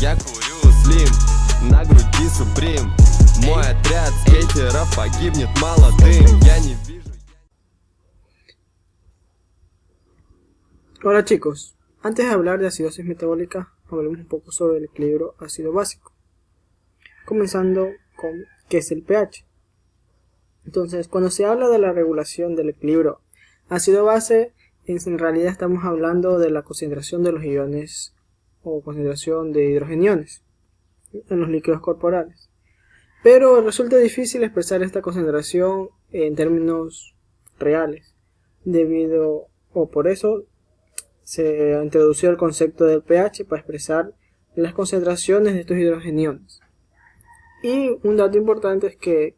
Я курю слим, на груди суприм. Мой отряд скейтеров погибнет молодым. Я не вижу. Hola chicos, antes de hablar de acidosis metabólica, hablemos un poco sobre el equilibrio ácido básico. Comenzando con qué es el pH. Entonces, cuando se habla de la regulación del equilibrio ácido-base, en realidad estamos hablando de la concentración de los iones o concentración de hidrogeniones en los líquidos corporales. Pero resulta difícil expresar esta concentración en términos reales, por eso se introdució el concepto del pH para expresar las concentraciones de estos hidrogeniones. Y un dato importante es que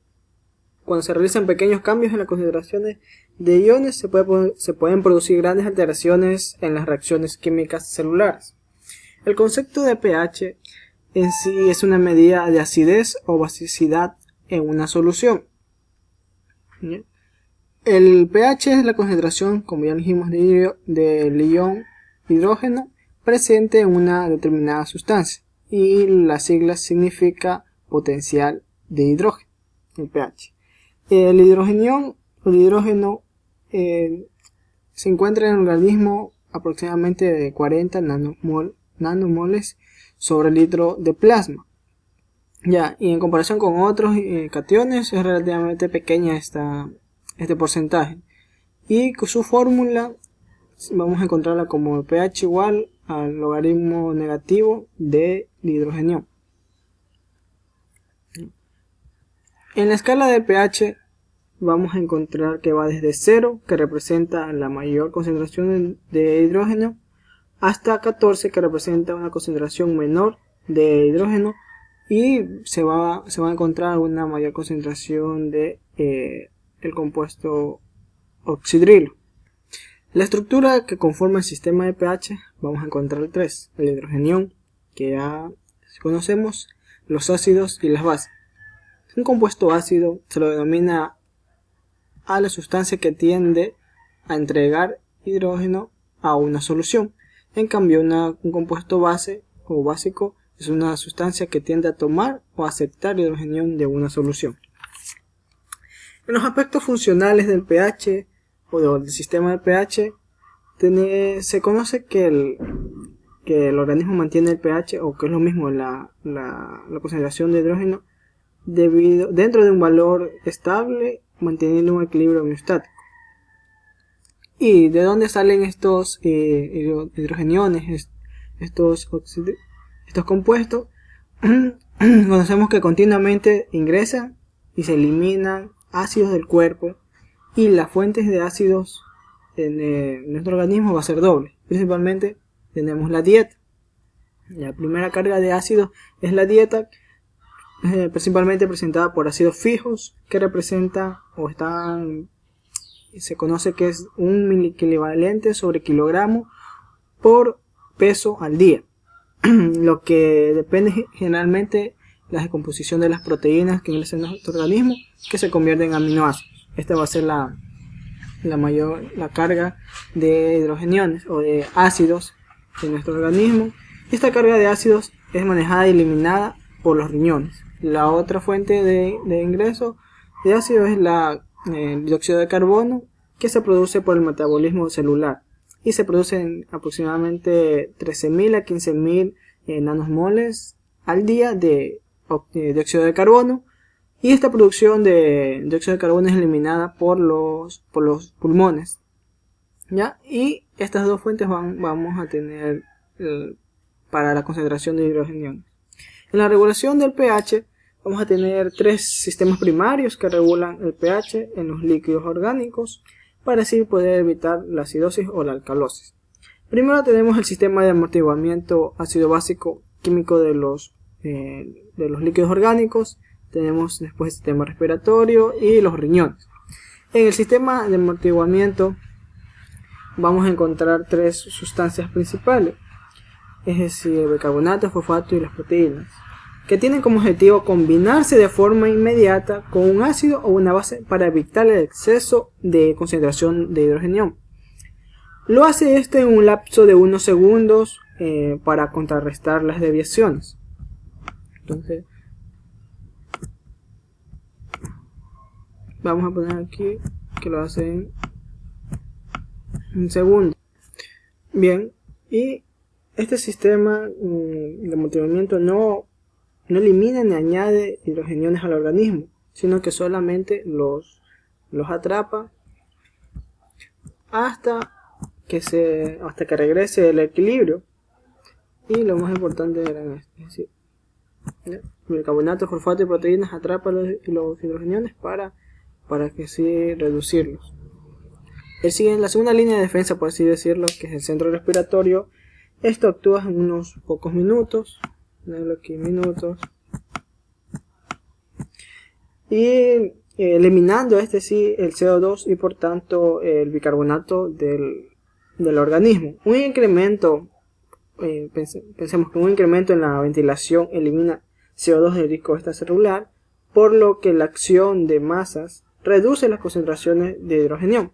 cuando se realizan pequeños cambios en las concentraciones de iones se pueden producir grandes alteraciones en las reacciones químicas celulares. El concepto de pH en sí es una medida de acidez o basicidad en una solución. El pH es la concentración, como ya dijimos, del ion hidrógeno presente en una determinada sustancia, y la sigla significa potencial de hidrógeno, el pH. El hidrógeno se encuentra en el organismo aproximadamente de 40 nanomoles sobre litro de plasma. Y en comparación con otros cationes es relativamente pequeña este porcentaje. Y con su fórmula vamos a encontrarla como pH igual al logaritmo negativo del hidrógeno. En la escala de pH vamos a encontrar que va desde 0, que representa la mayor concentración de hidrógeno, hasta 14, que representa una concentración menor de hidrógeno, y se va a encontrar una mayor concentración de el compuesto oxidrilo. La estructura que conforma el sistema de pH vamos a encontrar 3: el hidrogenión, que ya conocemos, los ácidos y las bases. Un compuesto ácido se lo denomina a la sustancia que tiende a entregar hidrógeno a una solución. En cambio, un compuesto base o básico es una sustancia que tiende a tomar o aceptar hidrógeno de una solución. En los aspectos funcionales del pH o del sistema de pH, se conoce que el organismo mantiene el pH, o que es lo mismo la concentración de hidrógeno, dentro de un valor estable, manteniendo un equilibrio homeostático. ¿Y de dónde salen estos hidrogeniones, estos compuestos? Conocemos que continuamente ingresan y se eliminan ácidos del cuerpo, y las fuentes de ácidos en nuestro organismo va a ser doble. Principalmente tenemos la dieta. La primera carga de ácidos es la dieta, principalmente presentada por ácidos fijos, que representa se conoce que es un miliequivalente sobre kilogramo por peso al día, lo que depende generalmente la descomposición de las proteínas que ingresan en nuestro organismo, que se convierten en aminoácidos. Esta va a ser la carga de hidrogeniones o de ácidos en nuestro organismo. Esta carga de ácidos es manejada y eliminada por los riñones. La otra fuente de ingreso de ácido es el dióxido de carbono, que se produce por el metabolismo celular, y se produce en aproximadamente 13.000 a 15.000 nanomoles al día de dióxido de carbono, y esta producción de dióxido de carbono es eliminada por los pulmones. Y estas dos fuentes vamos a tener para la concentración de hidrogeniones. En la regulación del pH vamos a tener 3 sistemas primarios que regulan el pH en los líquidos orgánicos, para así poder evitar la acidosis o la alcalosis. Primero tenemos el sistema de amortiguamiento ácido-básico químico de los líquidos orgánicos. Tenemos después el sistema respiratorio y los riñones. En el sistema de amortiguamiento vamos a encontrar 3 sustancias principales, es decir, el bicarbonato, el fosfato y las proteínas, que tienen como objetivo combinarse de forma inmediata con un ácido o una base para evitar el exceso de concentración de hidrógeno. Lo hace en un lapso de unos segundos para contrarrestar las desviaciones. Entonces, vamos a poner aquí que lo hace en un segundo. Bien, y este sistema de mantenimiento no elimina ni añade hidrogeniones al organismo, sino que solamente los atrapa hasta que regrese el equilibrio. Y lo más importante era esto, es decir, el bicarbonato, fosfato y proteínas atrapa los hidrogeniones para que sí reducirlos. La segunda línea de defensa, por así decirlo, que es el centro respiratorio. Esto actúa en unos pocos minutos. Aquí minutos. Y eliminando el CO2 y por tanto el bicarbonato del organismo. Un incremento, pensemos que un incremento en la ventilación elimina CO2 del disco extracelular, por lo que la acción de masas reduce las concentraciones de hidrogenio.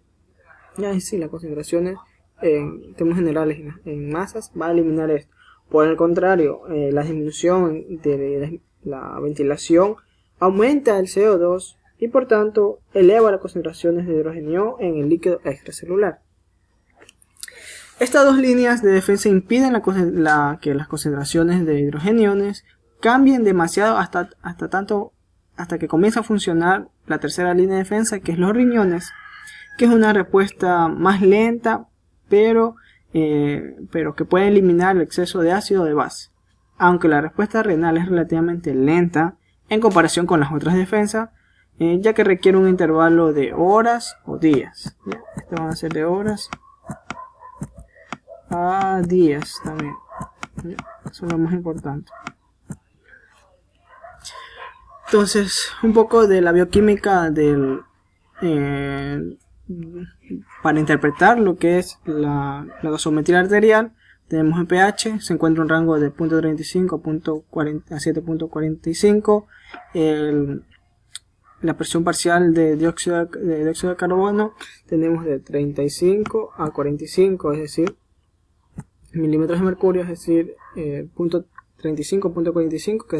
Ya es decir, las concentraciones en términos generales en masas va a eliminar esto. Por el contrario, la disminución de la ventilación aumenta el CO2 y por tanto eleva las concentraciones de hidrogenio en el líquido extracelular. Estas dos líneas de defensa impiden que las concentraciones de hidrogeniones cambien demasiado hasta que comienza a funcionar la tercera línea de defensa, que es los riñones, que es una respuesta más lenta, pero que puede eliminar el exceso de ácido de base. Aunque la respuesta renal es relativamente lenta en comparación con las otras defensas, ya que requiere un intervalo de horas o días. Esto van a ser de horas a días también. Eso es lo más importante. Entonces, un poco de la bioquímica para interpretar lo que es la gasometría arterial. Tenemos el pH, se encuentra un rango de 0.35 a 7.45. La presión parcial de dióxido de carbono tenemos de 35 a 45, es decir, milímetros de mercurio, es decir, 35.45 que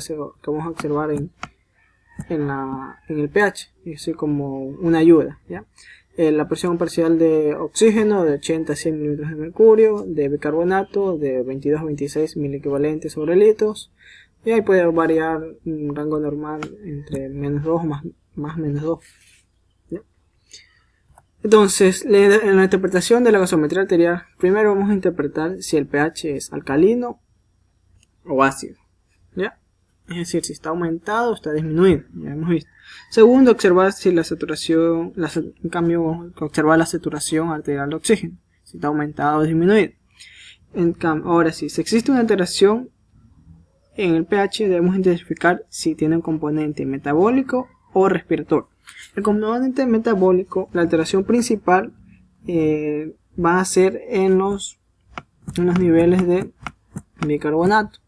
vamos a observar en el pH, es decir, como una ayuda, ¿ya? La presión parcial de oxígeno de 80 a 100 milímetros de mercurio, de bicarbonato de 22 a 26 miliequivalentes sobre litros, y ahí puede variar un rango normal entre menos 2 más menos 2. ¿Ya? Entonces, en la interpretación de la gasometría arterial, primero vamos a interpretar si el pH es alcalino o ácido, ¿ya? Es decir, si está aumentado o está disminuido, ya hemos visto. Segundo, observar si la saturación, observar la saturación arterial de oxígeno, si está aumentado o disminuido. Ahora sí, si existe una alteración en el pH, debemos identificar si tiene un componente metabólico o respiratorio. El componente metabólico, la alteración principal va a ser en los niveles de bicarbonato.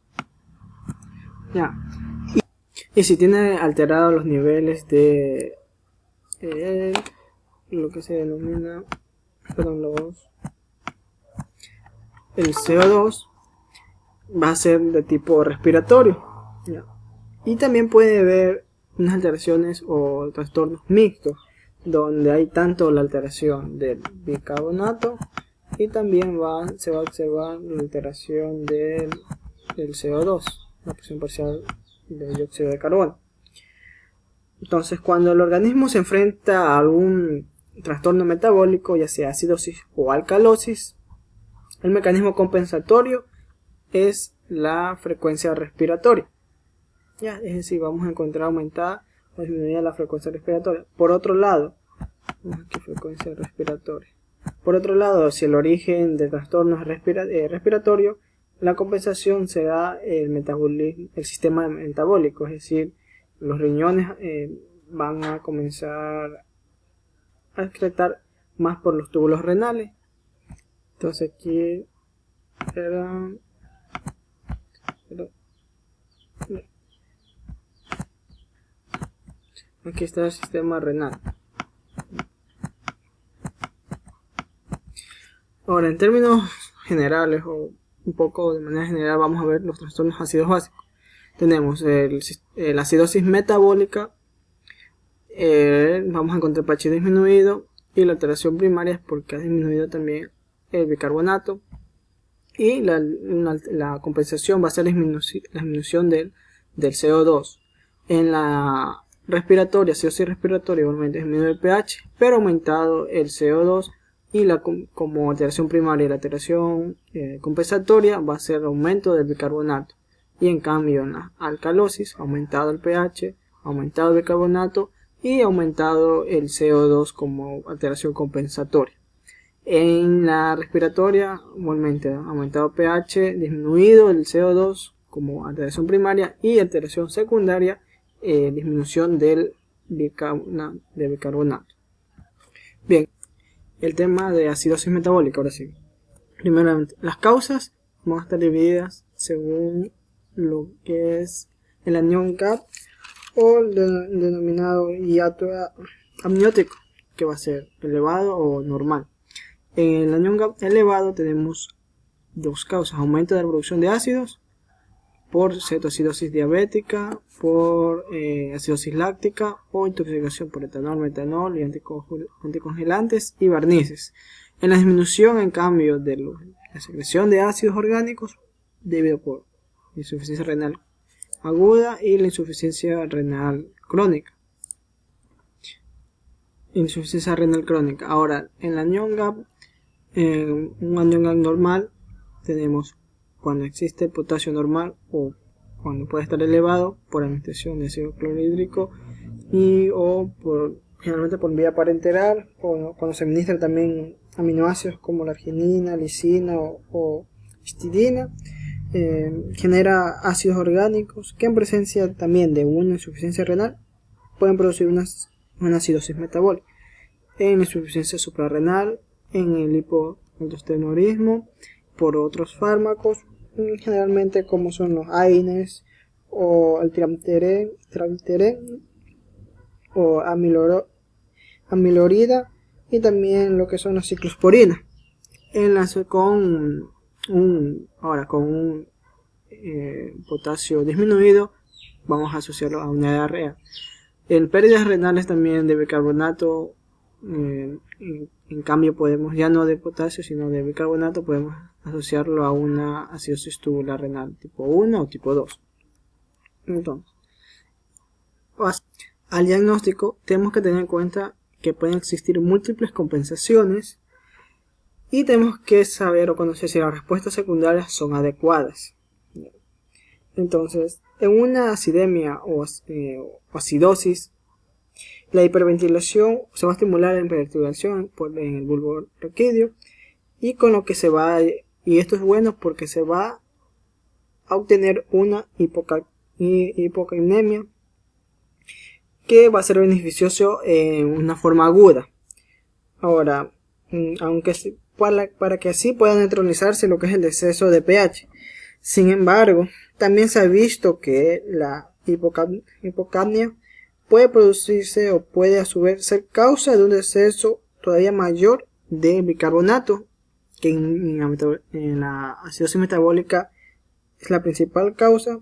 Ya. Y si tiene alterados los niveles de lo que se denomina, el CO2, va a ser de tipo respiratorio, ¿ya? Y también puede haber unas alteraciones o trastornos mixtos, donde hay tanto la alteración del bicarbonato y también se va a observar la alteración del CO2, la presión parcial de dióxido de carbono. Entonces, cuando el organismo se enfrenta a algún trastorno metabólico, ya sea acidosis o alcalosis, el mecanismo compensatorio es la frecuencia respiratoria. Ya, es decir, vamos a encontrar aumentada o disminuida la frecuencia respiratoria. Por otro lado, frecuencia respiratoria. Por otro lado, si el origen del trastorno es respiratorio, la compensación será el sistema metabólico, es decir, los riñones van a comenzar a excretar más por los túbulos renales. Entonces aquí aquí está el sistema renal. Ahora, en términos generales o un poco de manera general, vamos a ver los trastornos ácidos básicos. Tenemos la acidosis metabólica, vamos a encontrar pH disminuido, y la alteración primaria es porque ha disminuido también el bicarbonato, y la compensación va a ser la disminución del CO2. En la respiratoria, acidosis respiratoria, igualmente disminuye el pH, pero aumentado el CO2, y como alteración primaria, la alteración compensatoria va a ser el aumento del bicarbonato. Y en cambio en la alcalosis, aumentado el pH, aumentado el bicarbonato y aumentado el CO2 como alteración compensatoria. En la respiratoria, igualmente aumentado pH, disminuido el CO2 como alteración primaria, y alteración secundaria, disminución del bicarbonato. Bien, el tema de acidosis metabólica, ahora sí. Primeramente, las causas van a estar divididas según lo que es el anión GAP o el denominado hiato amniótico, que va a ser elevado o normal. En el anión GAP elevado tenemos dos causas: aumento de la producción de ácidos por cetoacidosis diabética, por acidosis láctica o intoxicación por etanol, metanol y anticongelantes y barnices. En la disminución, en cambio, de la secreción de ácidos orgánicos debido por insuficiencia renal aguda y la insuficiencia renal crónica. Ahora, en la anión GAP, un anión GAP normal tenemos cuando existe potasio normal o cuando puede estar elevado por administración de ácido clorhídrico o generalmente por vía parenteral, o cuando se administra también aminoácidos como la arginina, lisina o histidina. Genera ácidos orgánicos que en presencia también de una insuficiencia renal pueden producir una acidosis metabólica. En insuficiencia suprarrenal, en el hipoaldosteronismo, por otros fármacos, generalmente como son los AINES o el trimterén o amilorida, y también lo que son las ciclosporinas. Con un potasio disminuido vamos a asociarlo a una diarrea. En pérdidas renales también de bicarbonato, en cambio podemos, ya no de potasio sino de bicarbonato, podemos asociarlo a una acidosis tubular renal tipo 1 o tipo 2. Entonces, al diagnóstico tenemos que tener en cuenta que pueden existir múltiples compensaciones, y tenemos que saber o conocer si las respuestas secundarias son adecuadas. Entonces, en una acidemia o acidosis, la hiperventilación se va a estimular la hiperventilación en el bulbo raquídeo, y con lo que y esto es bueno porque se va a obtener una hipocainemia que va a ser beneficioso en una forma aguda. Ahora, aunque para que así pueda neutralizarse lo que es el exceso de pH. Sin embargo, también se ha visto que la hipocapnia puede producirse o puede a su vez ser causa de un exceso todavía mayor de bicarbonato, que en la acidosis metabólica es la principal causa,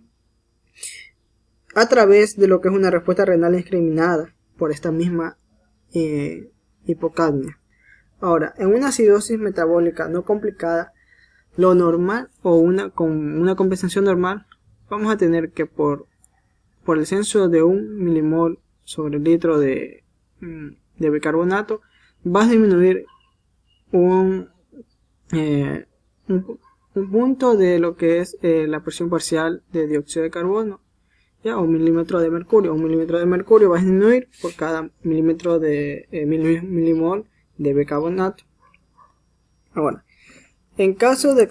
a través de lo que es una respuesta renal indiscriminada por esta misma hipocapnia. Ahora, en una acidosis metabólica no complicada, lo normal con una compensación normal, vamos a tener que por el censo de 1 milimol sobre litro de bicarbonato, va a disminuir un punto de lo que es la presión parcial de dióxido de carbono, ya, o 1 milímetro de mercurio. 1 milímetro de mercurio va a disminuir por cada milímetro de milimol de bicarbonato. Ahora, en caso de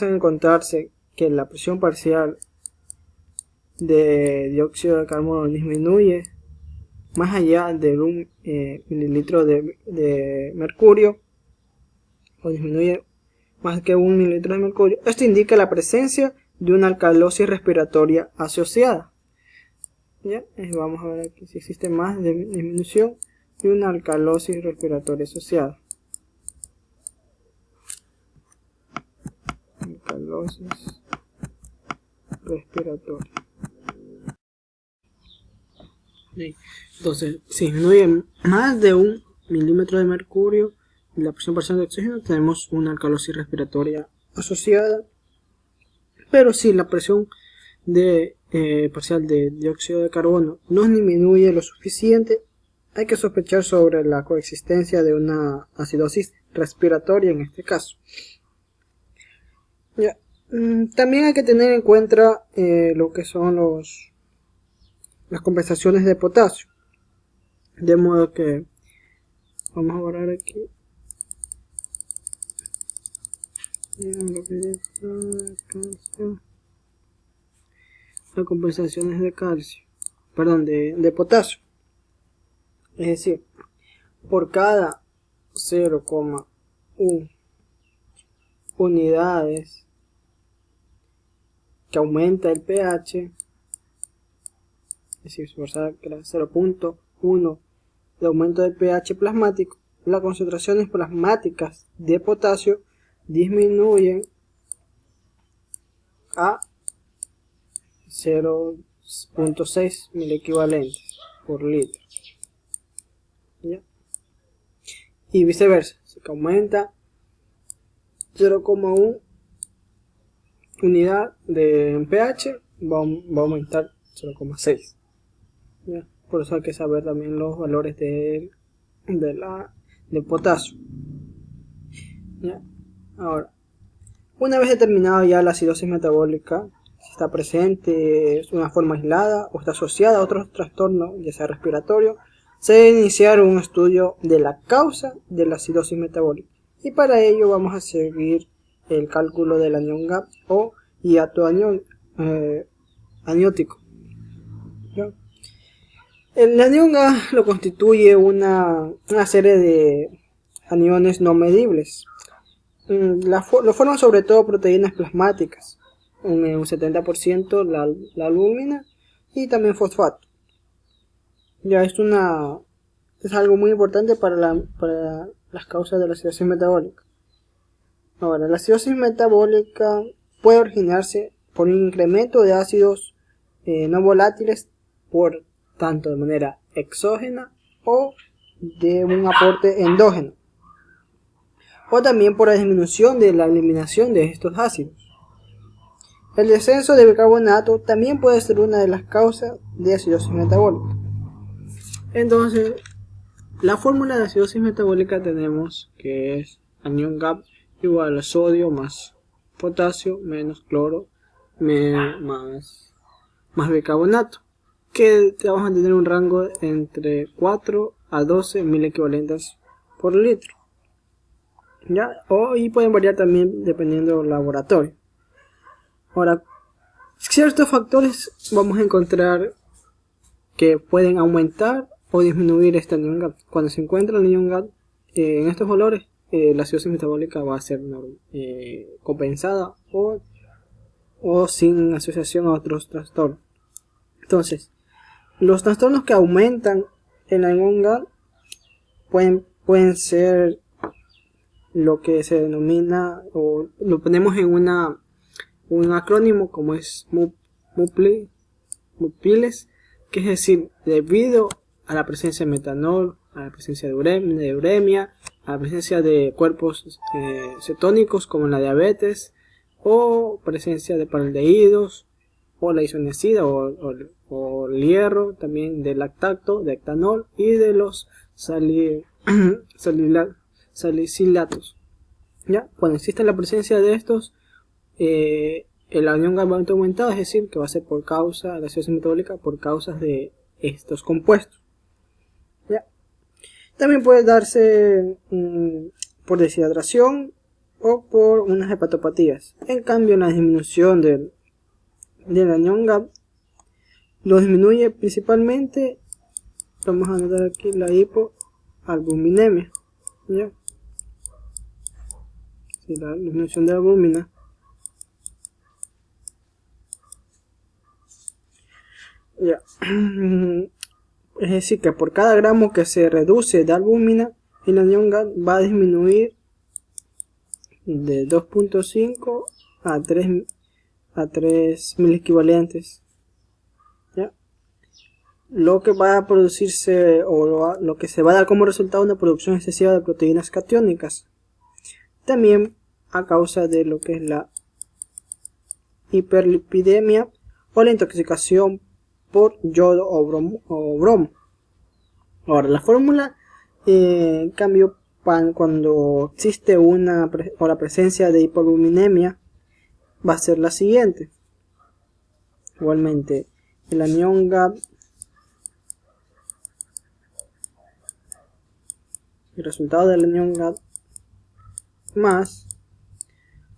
encontrarse que la presión parcial de dióxido de carbono disminuye más allá de 1 mililitro de mercurio, o disminuye más que 1 mililitro de mercurio, esto indica la presencia de una alcalosis respiratoria asociada. ¿Ya? Vamos a ver aquí si existe más disminución y una alcalosis respiratoria asociada. Alcalosis respiratoria. Entonces, si disminuye más de 1 milímetro de mercurio y la presión parcial de oxígeno, tenemos una alcalosis respiratoria asociada. Pero si la presión parcial de dióxido de carbono no disminuye lo suficiente, hay que sospechar sobre la coexistencia de una acidosis respiratoria en este caso. Ya. También hay que tener en cuenta lo que son las compensaciones de potasio. De modo que vamos a borrar aquí. Las compensaciones de calcio, perdón, de potasio. Es decir, por cada 0,1 unidades que aumenta el pH, es decir, por cada 0,1 de aumento del pH plasmático, las concentraciones plasmáticas de potasio disminuyen a 0,6 miliequivalentes por litro. ¿Ya? Y viceversa, si aumenta 0,1 unidad de pH, va a aumentar 0,6. Por eso hay que saber también los valores del potasio. ¿Ya? Ahora, una vez determinado ya la acidosis metabólica, si está presente, es una forma aislada o está asociada a otros trastornos, ya sea respiratorio, se debe iniciar un estudio de la causa de la acidosis metabólica. Y para ello vamos a seguir el cálculo del anión GAP o hiato aniótico. ¿Ya? El anión GAP lo constituye una serie de aniones no medibles. Lo forman sobre todo proteínas plasmáticas, un 70% la albúmina y también fosfato. Ya es algo muy importante para las causas de la acidosis metabólica. Ahora, la acidosis metabólica puede originarse por un incremento de ácidos no volátiles por tanto de manera exógena o de un aporte endógeno, o también por la disminución de la eliminación de estos ácidos. El descenso de bicarbonato también puede ser una de las causas de acidosis metabólica. Entonces, la fórmula de acidosis metabólica tenemos que es anión GAP igual a sodio más potasio menos cloro más bicarbonato, que vamos a tener un rango entre 4 a 12 mil equivalentes por litro. ¿Ya? Y pueden variar también dependiendo del laboratorio. Ahora, ciertos factores vamos a encontrar que pueden aumentar o disminuir este anión GAP. Cuando se encuentra el anión GAP en estos valores, la acidosis metabólica va a ser compensada o sin asociación a otros trastornos. Entonces, los trastornos que aumentan el anión GAP pueden ser lo que se denomina, o lo ponemos en un acrónimo como es MUPILES, que es decir, debido a la presencia de metanol, a la presencia de uremia, a la presencia de cuerpos cetónicos como la diabetes, o presencia de paraldehídos, o la isoniazida o el hierro, también del lactato, de etanol y de los salicilatos. ¿Ya? Cuando existe la presencia de estos, el anión GAP va a aumentado, es decir, que va a ser por causa de la acidosis metabólica, por causas de estos compuestos. ¿Ya? También puede darse por deshidratación o por unas hepatopatías. En cambio, la disminución del anión GAP lo disminuye principalmente, vamos a anotar aquí la hipoalbuminemia. ¿Ya? La disminución de la albúmina. Ya. Es decir, que por cada gramo que se reduce de albúmina, el anión GAD va a disminuir de 2.5 a 3 mil equivalentes. ¿Ya? Lo que va a producirse, o lo que se va a dar como resultado, una producción excesiva de proteínas catiónicas. También a causa de lo que es la hiperlipidemia o la intoxicación por yodo o bromo. Ahora, la fórmula, en cambio, cuando existe la presencia de hipoalbuminemia, va a ser la siguiente. Igualmente, el anión GAD, el resultado del anión GAD más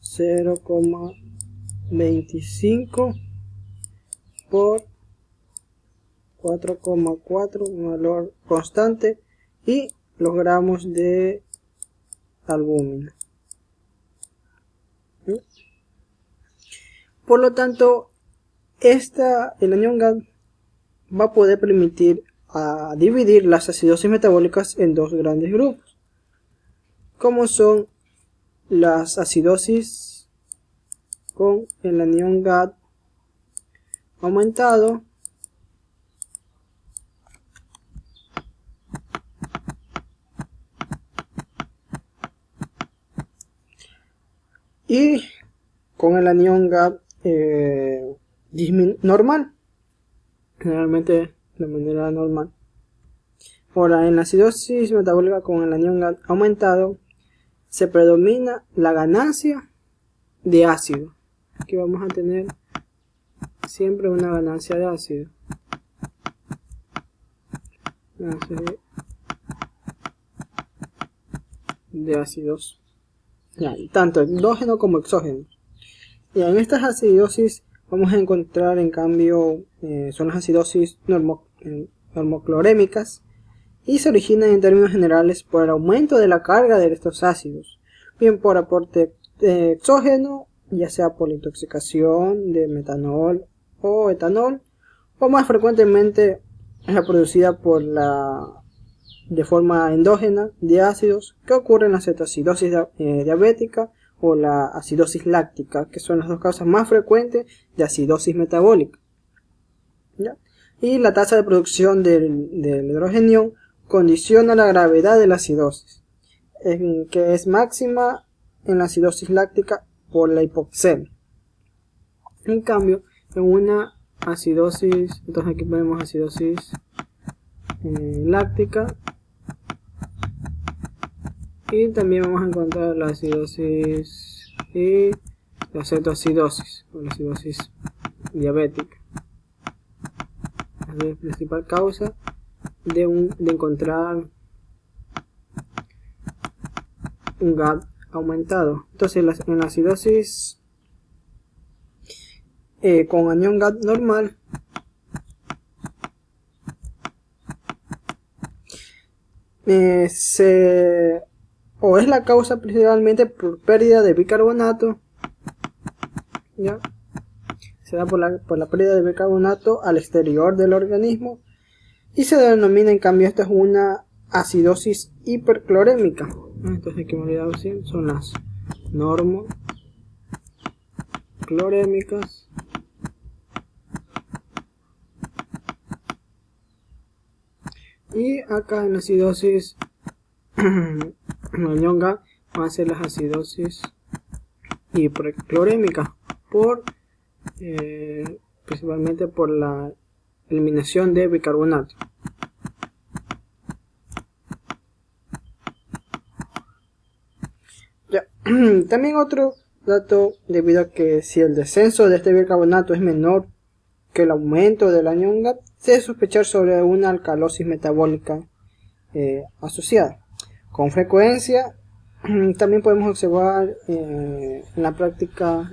0,25 por 4,4, un valor constante, y los gramos de albúmina. Por lo tanto, el anión GAD va a poder permitir a dividir las acidosis metabólicas en dos grandes grupos, como son las acidosis con el anión GAD aumentado y con el anión GAD normal, generalmente de manera normal. Ahora, en la acidosis metabólica con el anión GAD aumentado se predomina la ganancia de ácido. Aquí vamos a tener siempre una ganancia de ácido. De ácidos, ya, tanto endógeno como exógeno. Y en estas acidosis vamos a encontrar, en cambio, son las acidosis normoclorémicas, y se originan en términos generales por el aumento de la carga de estos ácidos, bien por aporte exógeno, ya sea por la intoxicación de metanol o etanol, o más frecuentemente es la producida de forma endógena de ácidos que ocurren en la cetoacidosis diabética o la acidosis láctica, que son las dos causas más frecuentes de acidosis metabólica. ¿Ya? Y la tasa de producción del hidrogenión condiciona la gravedad de la acidosis, que es máxima en la acidosis láctica por la hipoxemia. En cambio, en una acidosis, entonces aquí ponemos acidosis láctica, y también vamos a encontrar la acidosis y la cetoacidosis, o la acidosis diabética. Es la principal causa de encontrar un GAD aumentado. Entonces, en la acidosis con anión GAD normal, o es la causa principalmente por pérdida de bicarbonato, ¿ya? Se da por la pérdida de bicarbonato al exterior del organismo, y se denomina, en cambio, esta es una acidosis hiperclorémica. Entonces, aquí me he olvidado decir, son las normoclorémicas y acá en la acidosis anión GAD van a ser las acidosis hiperclorémicas principalmente por la eliminación de bicarbonato. Ya. También otro dato, debido a que si el descenso de este bicarbonato es menor que el aumento del anión GAD, se debe sospechar sobre una alcalosis metabólica asociada. Con frecuencia también podemos observar en la práctica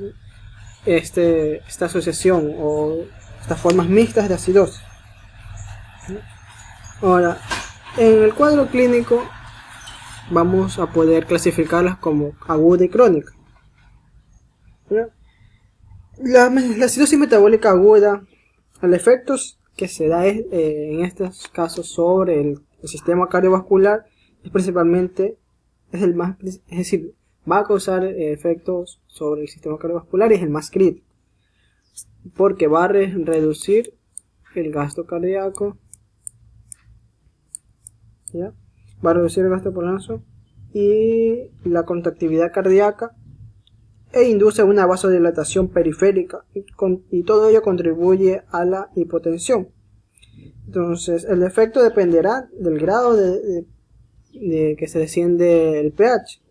esta asociación o estas formas mixtas de acidosis. Ahora, en el cuadro clínico vamos a poder clasificarlas como aguda y crónica. La acidosis metabólica aguda, al efecto, que se da en estos casos sobre el sistema cardiovascular es principalmente, es decir, va a causar efectos sobre el sistema cardiovascular y es el más crítico, porque va a reducir el gasto cardíaco, ¿ya? Va a reducir el gasto pulmonar y la contractividad cardíaca e induce una vasodilatación periférica y todo ello contribuye a la hipotensión. Entonces el efecto dependerá del grado de que se desciende el pH.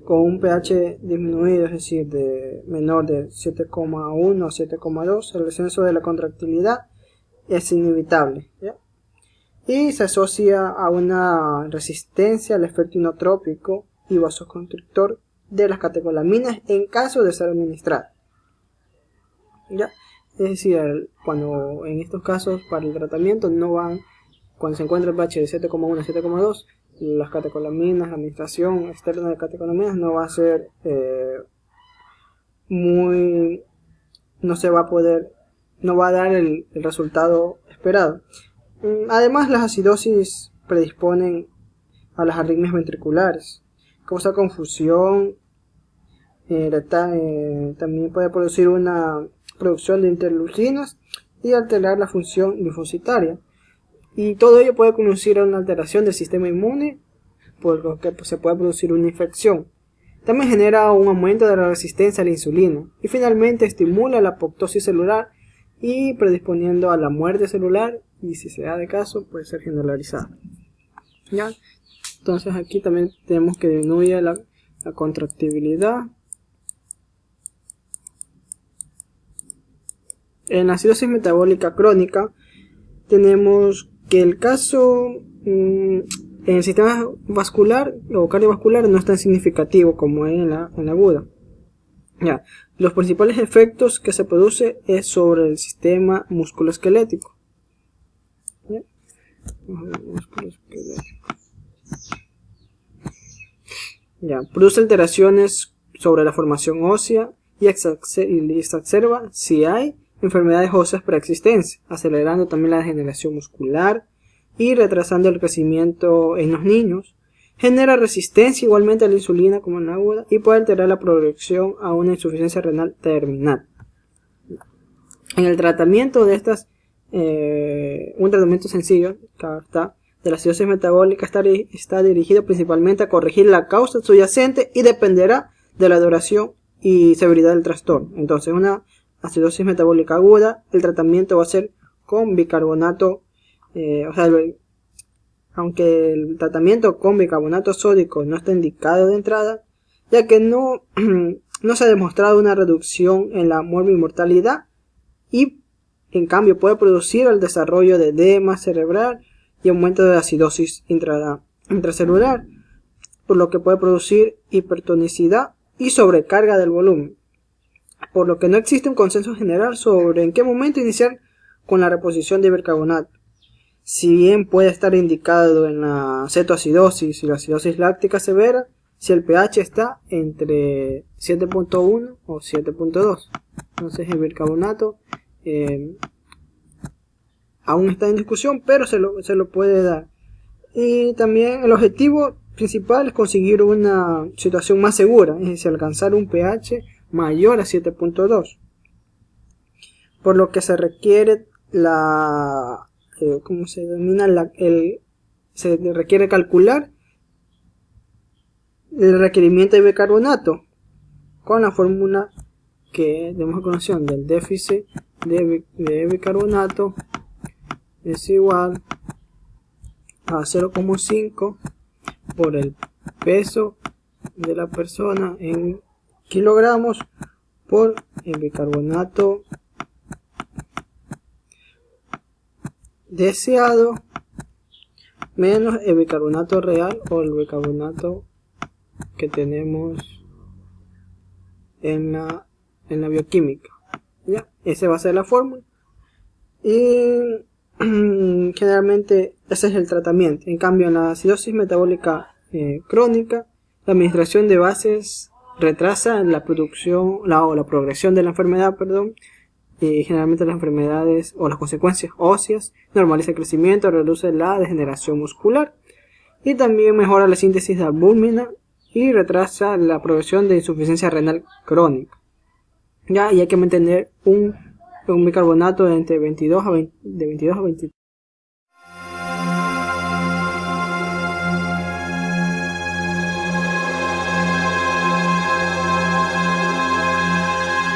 Con un pH disminuido, es decir, de menor de 7,1 a 7,2, el descenso de la contractilidad es inevitable, ¿ya? Y se asocia a una resistencia al efecto inotrópico y vasoconstrictor de las catecolaminas en caso de ser administrada, ¿ya? Es decir, cuando en estos casos para el tratamiento cuando se encuentra el pH de 7,1 a 7,2, las catecolaminas, la administración externa de catecolaminas no va a ser no va a dar el resultado esperado. Además, las acidosis predisponen a las arritmias ventriculares, causa confusión, también puede producir una producción de interleucinas y alterar la función linfocitaria, y todo ello puede conducir a una alteración del sistema inmune, por lo que se puede producir una infección. También genera un aumento de la resistencia a la insulina y finalmente estimula la apoptosis celular y predisponiendo a la muerte celular, y si se da de caso puede ser generalizada, ¿ya? Entonces aquí también tenemos que disminuye la contractibilidad. En la acidosis metabólica crónica tenemos que el caso en el sistema vascular o cardiovascular no es tan significativo como en la aguda. Ya, los principales efectos que se produce es sobre el sistema musculoesquelético. ¿Ya? Ya, produce alteraciones sobre la formación ósea y exacerba si hay enfermedades óseas preexistentes, acelerando también la degeneración muscular y retrasando el crecimiento en los niños. Genera resistencia igualmente a la insulina como en la aguda y puede alterar la progresión a una insuficiencia renal terminal. En el tratamiento de estas, un tratamiento sencillo de la acidosis metabólica está dirigido principalmente a corregir la causa subyacente y dependerá de la duración y severidad del trastorno. Entonces, una acidosis metabólica aguda, el tratamiento va a ser con bicarbonato, aunque el tratamiento con bicarbonato sódico no está indicado de entrada, ya que no se ha demostrado una reducción en la morbimortalidad y en cambio puede producir el desarrollo de edema cerebral y aumento de acidosis intracelular, por lo que puede producir hipertonicidad y sobrecarga del volumen, por lo que no existe un consenso general sobre en qué momento iniciar con la reposición de bicarbonato. Si bien puede estar indicado en la cetoacidosis y la acidosis láctica severa, si el pH está entre 7.1 o 7.2. Entonces el bicarbonato aún está en discusión, pero se lo puede dar. Y también el objetivo principal es conseguir una situación más segura, es decir, alcanzar un pH mayor a 7.2. Por lo que se requiere se requiere calcular el requerimiento de bicarbonato con la fórmula que tenemos a continuación del déficit de bicarbonato es igual a 0,5 por el peso de la persona en kilogramos por el bicarbonato deseado menos el bicarbonato real o el bicarbonato que tenemos en la bioquímica. ¿Ya? Esa va a ser la fórmula y generalmente ese es el tratamiento. En cambio, en la acidosis metabólica crónica, la administración de bases retrasa la producción o la progresión de la enfermedad, generalmente las enfermedades o las consecuencias óseas, normaliza el crecimiento, reduce la degeneración muscular y también mejora la síntesis de albúmina y retrasa la progresión de insuficiencia renal crónica. Y hay que mantener un bicarbonato de entre 22 a 23